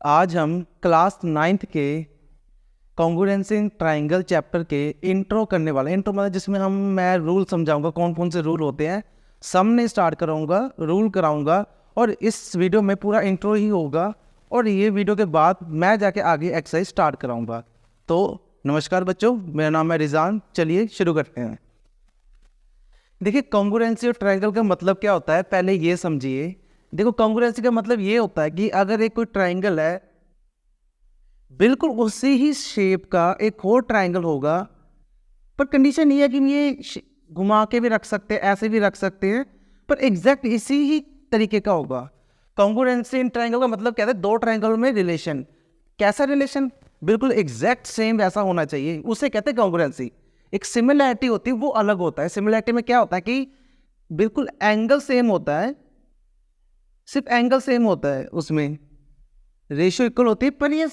आज हम class 9th के कॉन्ग्रुएंसी इन ट्राइंगल चैप्टर के इंट्रो करने वाले हैं। इंट्रो मतलब जिसमें मैं रूल समझाऊंगा, कौन कौन से रूल होते हैं, सबने स्टार्ट कराऊंगा, रूल कराऊंगा और इस वीडियो में पूरा इंट्रो ही होगा। और ये वीडियो के बाद मैं जाके आगे एक्सरसाइज स्टार्ट कराऊंगा। तो नमस्कार बच्चों, मेरा नाम है रिजान। चलिए शुरू करते हैं। देखिए, कॉन्ग्रुएंसी और ट्राइंगल का मतलब क्या होता है, पहले ये समझिए। देखो, कॉन्ग्रुएंसी का मतलब ये होता है कि अगर एक कोई ट्राइंगल है, बिल्कुल उसी ही शेप का एक और ट्राइंगल होगा, पर कंडीशन ये है कि ये घुमा के भी रख सकते हैं, ऐसे भी रख सकते हैं, पर एग्जैक्ट इसी ही तरीके का होगा। कॉन्ग्रुएंसी इन ट्राइंगल का मतलब क्या है, दो ट्राइंगल में रिलेशन। कैसा रिलेशन? बिल्कुल एग्जैक्ट सेम वैसा होना चाहिए, उसे कहते हैं कॉन्ग्रुएंसी। एक सिमिलैरिटी होती है, वो अलग होता है। सिमिलैरिटी में क्या होता है कि बिल्कुल एंगल सेम होता है, सिर्फ एंगल सेम होता है, उसमें रेशियो इक्वल होती है, पर ये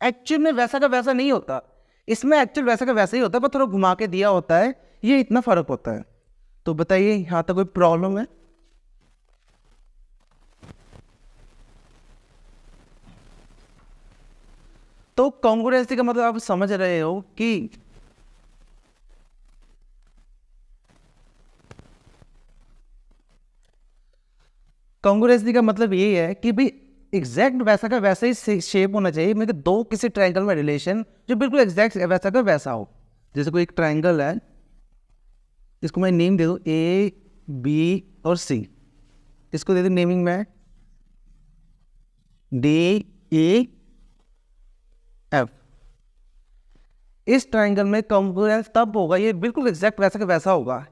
एक्चुअल में वैसा का वैसा नहीं होता। इसमें एक्चुअल वैसा का वैसा ही होता है, पर थोड़ा घुमा के दिया होता है, ये इतना फर्क होता है। तो बताइए, यहां तक कोई प्रॉब्लम है? तो कॉन्ग्रुएंसी का मतलब आप समझ रहे हो कि कॉन्ग्रुएंसी का मतलब ये है कि भाई एग्जैक्ट वैसा का वैसा ही शेप होना चाहिए। मेरे दो किसी ट्राइंगल में रिलेशन जो बिल्कुल एग्जैक्ट वैसा का वैसा हो। जैसे कोई एक ट्राइंगल है, इसको मैं नेम दे दूं ए बी और सी। इसको दे दूं नेमिंग में डी ए एफ। इस ट्राइंगल में कॉन्ग्रुएंस तब होगा, ये बिल्कुल एग्जैक्ट वैसा का वैसा होगा।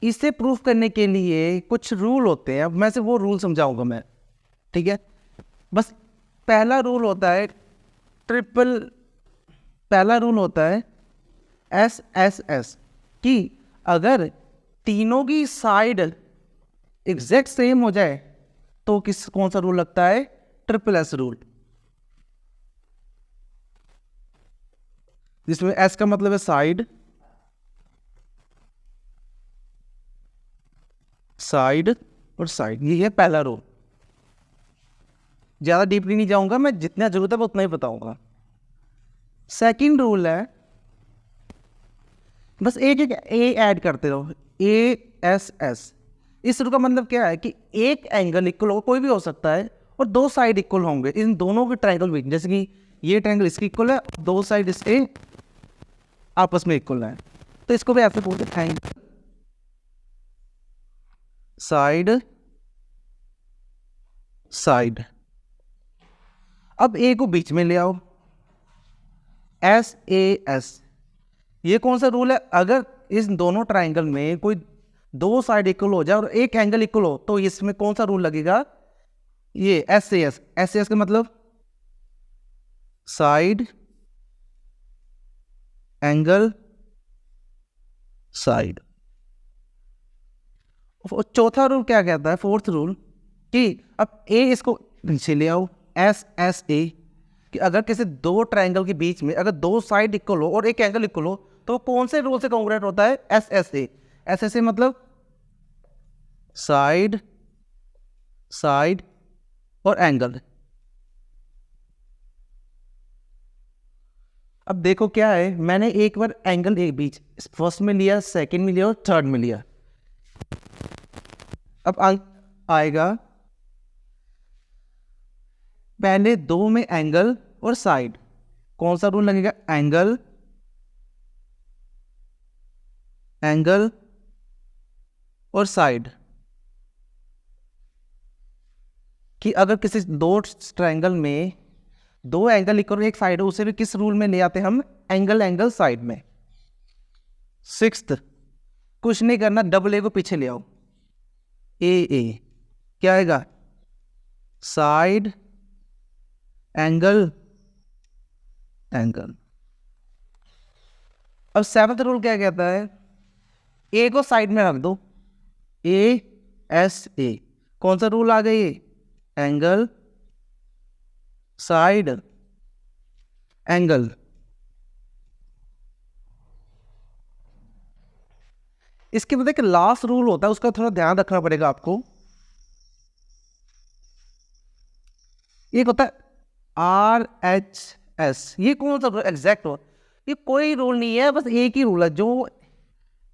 इसे प्रूफ करने के लिए कुछ रूल होते हैं, अब मैं से वो रूल समझाऊंगा मैं, ठीक है? बस पहला रूल होता है ट्रिपल, पहला रूल होता है एस एस एस, कि अगर तीनों की साइड एग्जैक्ट सेम हो जाए तो कौन सा रूल लगता है? ट्रिपल एस रूल, जिसमें एस का मतलब है साइड, साइड और साइड। ये है पहला रूल। ज्यादा डीपली नहीं जाऊंगा मैं, जितना जरूरत है मैं उतना ही बताऊंगा। सेकंड रूल है, बस एक एक ए ऐड करते रहो, ए एस एस। इस रूल का मतलब क्या है कि एक एंगल इक्वल हो, कोई भी हो सकता है, और दो साइड इक्वल होंगे इन दोनों के ट्राइंगल बीच। जैसे कि ये ट्राइंगल इसकी इक्वल है, दो साइड इसके आपस में इक्वल है, तो इसको भी ऐसे बोलते हैं साइड साइड। अब ए को बीच में ले आओ, एस ए एस। ये कौन सा रूल है? अगर इस दोनों ट्राइंगल में कोई दो साइड इक्वल हो जाए और एक एंगल इक्वल हो, तो इसमें कौन सा रूल लगेगा? ये S A S. S A S का मतलब साइड एंगल साइड। चौथा रूल क्या कहता है, फोर्थ रूल, कि अब ए इसको नीचे ले आओ, एस एस ए, कि अगर किसी दो ट्राइंगल के बीच में अगर दो साइड इक्वल हो और एक एंगल इक्वल हो, तो कौन से रूल से कॉन्ग्रुएंट होता है? S S A. S S A मतलब साइड साइड और एंगल। अब देखो क्या है, मैंने एक बार एंगल एक बीच फर्स्ट में लिया, सेकंड में लिया और थर्ड में लिया। अब आएगा पहले दो में एंगल और साइड, कौन सा रूल लगेगा? एंगल एंगल और साइड। कि अगर किसी दो ट्रायंगल में दो एंगल इक्वल एक साइड है, उसे भी किस रूल में ले आते हैं हम? एंगल एंगल साइड में। सिक्स्थ, कुछ नहीं करना, डबल ए को पीछे ले आओ, ए ए क्या आएगा? Side angle angle. अब सेवंथ रूल क्या कहता है? ए को साइड में रख दो, ए एस ए। कौन सा रूल आ गया ये? Angle side angle. इसके बाद एक लास्ट रूल होता है, उसका थोड़ा ध्यान रखना पड़ेगा आपको। एक होता है RHS, ये कौन सा एग्जैक्ट हो, ये कोई रूल नहीं है, बस एक ही रूल है। जो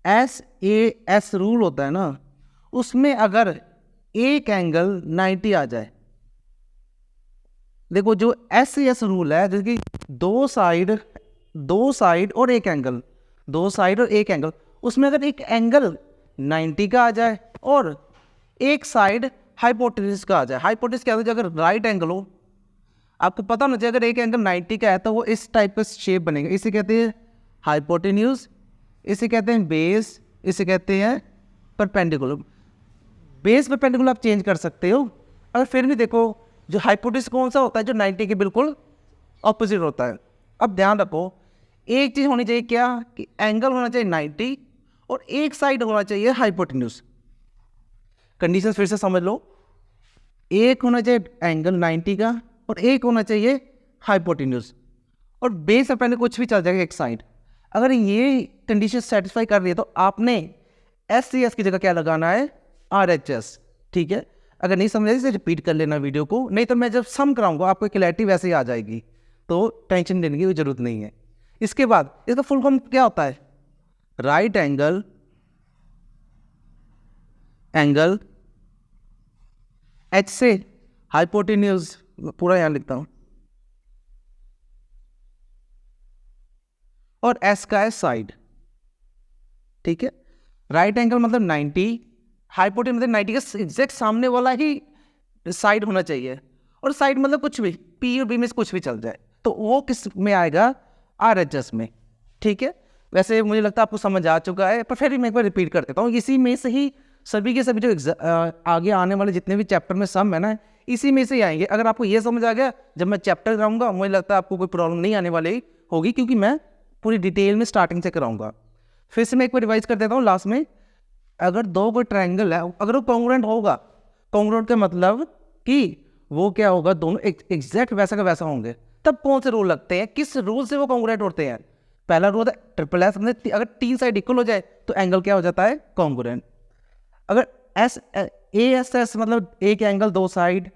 SAS रूल होता है ना, उसमें अगर एक एंगल 90 आ जाए, देखो जो SAS रूल है, जैसे कि दो साइड और एक एंगल, दो साइड और एक एंगल, उसमें अगर एक एंगल 90 का आ जाए और एक साइड हाइपोटेन्यूज का आ जाए, हाइपोटेन्यूज क्या होता है, अगर राइट एंगल हो, आपको पता होना चाहिए, अगर एक एंगल 90 का है तो वो इस टाइप का शेप बनेगा, इसे कहते हैं हाइपोटेन्यूज, इसे कहते हैं बेस, इसे कहते हैं परपेंडिकुलर। बेस परपेंडिकुलर आप चेंज कर सकते हो, अगर फिर भी देखो जो हाइपोटेन्यूज कौन सा होता है, जो 90 के बिल्कुल ऑपोजिट होता है। अब ध्यान रखो, एक चीज़ होनी चाहिए क्या, कि एंगल होना चाहिए 90 और एक साइड होना चाहिए हाइपोटेन्यूज। कंडीशन फिर से समझ लो, एक होना चाहिए एंगल 90 का और एक होना चाहिए हाइपोटेन्यूज, और बेस अपने कुछ भी चल जाएगा एक साइड। अगर ये कंडीशन सेटिस्फाई कर रही है तो आपने SCS की जगह क्या लगाना है, RHS। ठीक है, अगर नहीं समझ इसे रिपीट कर लेना वीडियो को, नहीं तो मैं जब सम कराऊंगा आपको क्लैरिटी वैसे ही आ जाएगी, तो टेंशन लेने की जरूरत नहीं है। इसके बाद इसका फुल फॉर्म क्या होता है, राइट एंगल H से हाइपोटेन्यूज, पूरा यहाँ लिखता हूं, और S का है साइड। ठीक है, राइट एंगल मतलब 90, हाइपोटेन्यूज मतलब 90 का एग्जैक्ट सामने वाला ही साइड होना चाहिए, और साइड मतलब कुछ भी, P और B में से कुछ भी चल जाए, तो वो किस में आएगा, RHS में। ठीक है, वैसे मुझे लगता है आपको समझ आ चुका है, पर फिर भी मैं एक बार रिपीट कर देता हूँ, इसी में से ही सभी के सभी जो आगे आने वाले जितने भी चैप्टर में सम है ना, इसी में से ही आएंगे। अगर आपको ये समझ आ गया, जब मैं चैप्टर कराऊंगा मुझे लगता है आपको कोई प्रॉब्लम नहीं आने वाली होगी, क्योंकि मैं पूरी डिटेल में स्टार्टिंग से कराऊंगा। फिर से मैं एक बार रिवाइज कर देता हूँ लास्ट में, अगर दो कोई ट्रायंगल है, अगर वो कॉन्ग्रुएंट होगा, कॉन्ग्रुएंट का मतलब कि वो क्या होगा, दोनों एग्जैक्ट वैसा का वैसा होंगे, तब कौन से रूल लगते हैं, किस रूल से वो कॉन्ग्रुएंट होते हैं। पहला रूल होता है ट्रिपल एस, मतलब अगर तीन साइड इक्वल हो जाए तो एंगल क्या हो जाता है, कॉन्ग्रुएंट। अगर ASS मतलब एक एंगल दो साइड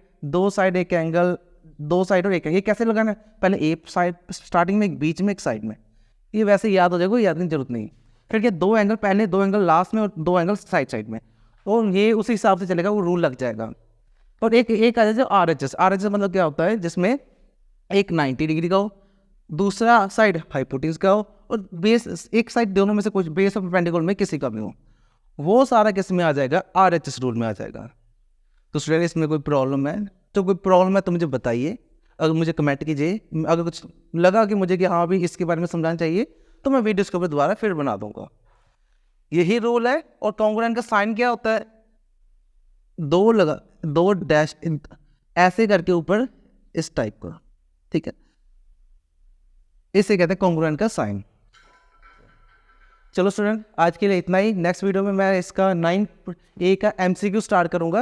एक एंगल, दो साइड और एक एंगल, ये कैसे लगाना है, पहले एक साइड स्टार्टिंग में, एक बीच में, एक साइड में, ये वैसे याद हो जाएगा, याद की जरूरत नहीं। फिर क्या, दो एंगल पहले, दो एंगल लास्ट में और दो एंगल साइड में, और ये उसी हिसाब से चलेगा, वो रूल लग जाएगा। और एक आ जाए RHS मतलब क्या होता है, जिसमें एक 90 डिग्री का हो, दूसरा साइड हाइपोटेन्यूज का हो, और बेस एक साइड, दोनों में से कुछ, बेस और परपेंडिकुलर में किसी का भी हो, वो सारा किस में आ जाएगा, RHS रूल में आ जाएगा। तो स्टूडेंट इसमें कोई प्रॉब्लम है, तो कोई प्रॉब्लम है तो मुझे बताइए, अगर मुझे कमेंट कीजिए, अगर कुछ लगा कि मुझे कि हाँ भी इसके बारे में समझाना चाहिए, तो मैं वीडियो के ऊपर दोबारा फिर बना दूंगा। यही रूल है। और कॉन्ग्रुएंट का साइन क्या होता है, दो डैश ऐसे करके ऊपर इस टाइप का, ठीक है, इसे कहते हैं कॉन्ग्रुएंट का साइन। चलो स्टूडेंट, आज के लिए इतना ही। नेक्स्ट वीडियो में मैं इसका 9A का MCQ स्टार्ट करूंगा।